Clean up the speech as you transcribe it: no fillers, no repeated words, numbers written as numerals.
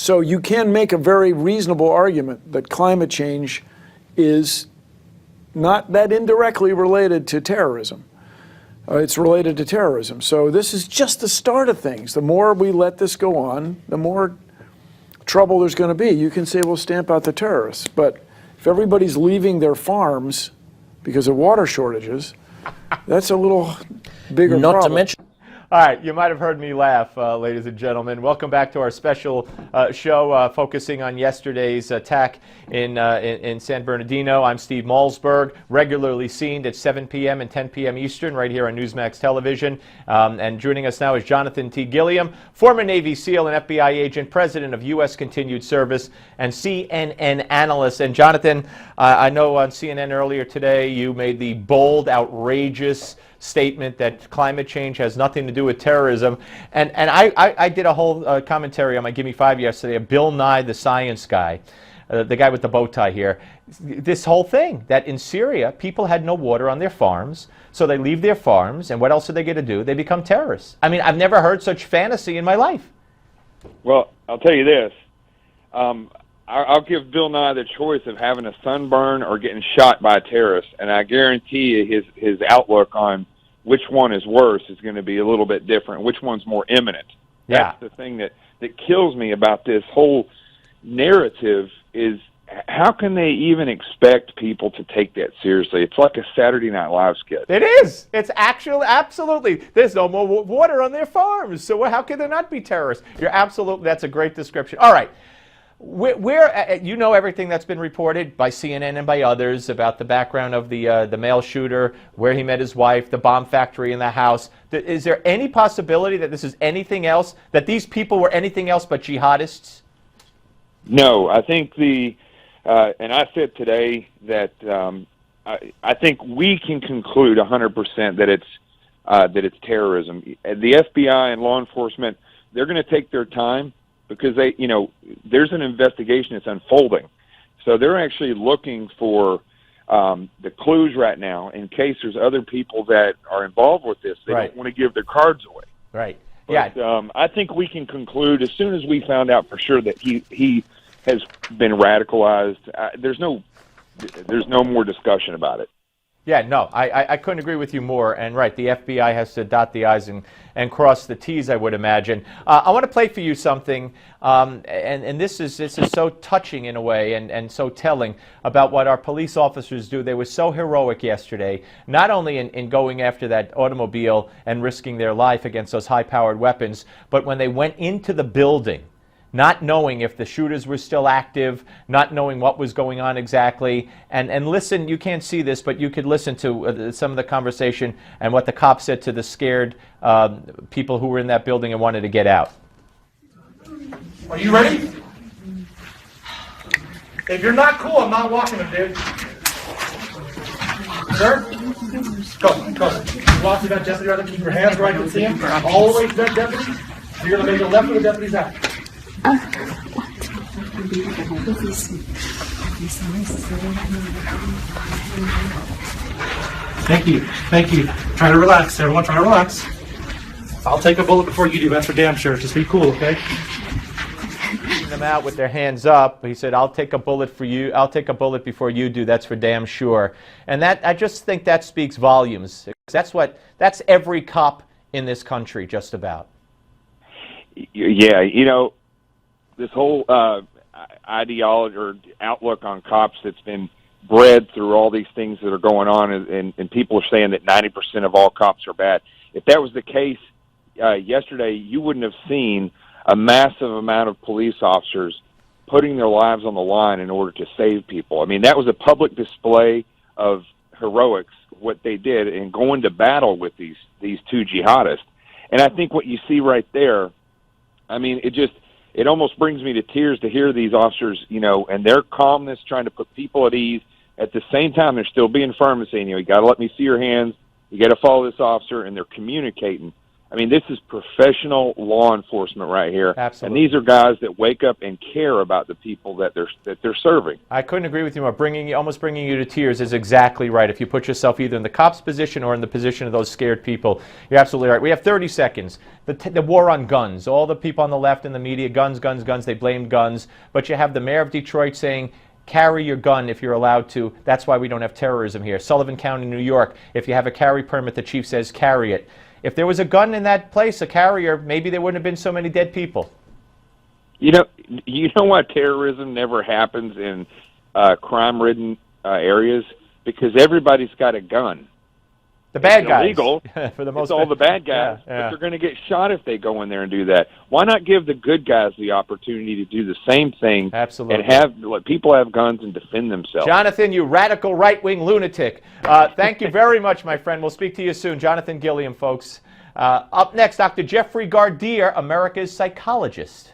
So you can make a very reasonable argument that climate change is not that indirectly related to terrorism. It's related to terrorism. So this is just the start of things. The more we let this go on, the more trouble there's going to be. You can say we'll stamp out the terrorists, but if everybody's leaving their farms because of water shortages, that's a little bigger problem. Not to mention. All right, you might have heard me laugh, ladies and gentlemen. Welcome back to our special show focusing on yesterday's attack in San Bernardino. I'm Steve Malzberg, regularly seen at 7 p.m. and 10 p.m. Eastern right here on Newsmax television. And joining us now is Jonathan T. Gilliam, former Navy SEAL and FBI agent, president of U.S. Continued Service, and CNN analyst. And Jonathan, I know on CNN earlier today you made the bold, outrageous statement that climate change has nothing to do with terrorism. And I did a whole commentary on my Gimme 5 yesterday of Bill Nye, the science guy, the guy with the bow tie here. This whole thing that in Syria, people had no water on their farms, so they leave their farms, and what else are they going to do? They become terrorists. I mean, I've never heard such fantasy in my life. Well, I'll tell you this. I'll give Bill Nye the choice of having a sunburn or getting shot by a terrorist, and I guarantee you his outlook on which one is worse is going to be a little bit different, which one's more imminent. Yeah. That's the thing that kills me about this whole narrative is how can they even expect people to take that seriously? It's like a Saturday Night Live skit. It is. It's actually, absolutely. There's no more water on their farms, so how can there not be terrorists? You're absolutely, that's a great description. All right. You know everything that's been reported by CNN and by others about the background of the male shooter, where he met his wife, the bomb factory in the house. Is there any possibility that this is anything else, that these people were anything else but jihadists? No, I think and I said today that I think we can conclude 100% that it's terrorism. The FBI and law enforcement, they're going to take their time, because there's an investigation that's unfolding. So they're actually looking for the clues right now in case there's other people that are involved with this. They don't want to give their cards away. Right. But, yeah. I think we can conclude as soon as we found out for sure that he has been radicalized. There's no more discussion about it. Yeah, no, I couldn't agree with you more. And right, the FBI has to dot the I's and cross the T's, I would imagine. I want to play for you something, and this is so touching in a way and so telling about what our police officers do. They were so heroic yesterday, not only in going after that automobile and risking their life against those high-powered weapons, but when they went into the building, not knowing if the shooters were still active, not knowing what was going on exactly. And listen, you can't see this, but you could listen to some of the conversation and what the cops said to the scared people who were in that building and wanted to get out. Are you ready? If you're not cool, I'm not walking them, dude. Sir? Go. Walk to that deputy right there. Keep your hands where I can see him. All the way to that deputy. So you're going to make a left when the deputy's out. Thank you. Thank you. Try to relax, everyone. Try to relax. I'll take a bullet before you do. That's for damn sure. Just be cool, okay? Them out with their hands up. He said, "I'll take a bullet for you. I'll take a bullet before you do. That's for damn sure." And that, I just think that speaks volumes. That's every cop in this country, just about. Yeah, this whole ideology or outlook on cops that's been bred through all these things that are going on, and people are saying that 90% of all cops are bad. If that was the case yesterday, you wouldn't have seen a massive amount of police officers putting their lives on the line in order to save people. I mean, that was a public display of heroics, what they did, and going to battle with these two jihadists. And I think what you see right there, I mean, it almost brings me to tears to hear these officers, and their calmness, trying to put people at ease. At the same time, they're still being firm and saying, you got to let me see your hands. You got to follow this officer, and they're communicating. I mean, this is professional law enforcement right here. Absolutely. And these are guys that wake up and care about the people that they're serving. I couldn't agree with you more. Almost bringing you to tears is exactly right. If you put yourself either in the cop's position or in the position of those scared people, you're absolutely right. We have 30 seconds. The war on guns. All the people on the left in the media, guns, guns, guns. They blame guns. But you have the mayor of Detroit saying, carry your gun if you're allowed to. That's why we don't have terrorism here. Sullivan County, New York, if you have a carry permit, the chief says carry it. If there was a gun in that place, a carrier, maybe there wouldn't have been so many dead people. You know why terrorism never happens in crime-ridden areas? Because everybody's got a gun. The bad it's guys. Illegal. For the most it's all the bad guys, yeah. but they're going to get shot if they go in there and do that. Why not give the good guys the opportunity to do the same thing? Absolutely. And let people have guns and defend themselves. Jonathan, you radical right-wing lunatic. Thank you very much, my friend. We'll speak to you soon. Jonathan Gilliam, folks. Up next, Dr. Jeffrey Gardier, America's psychologist.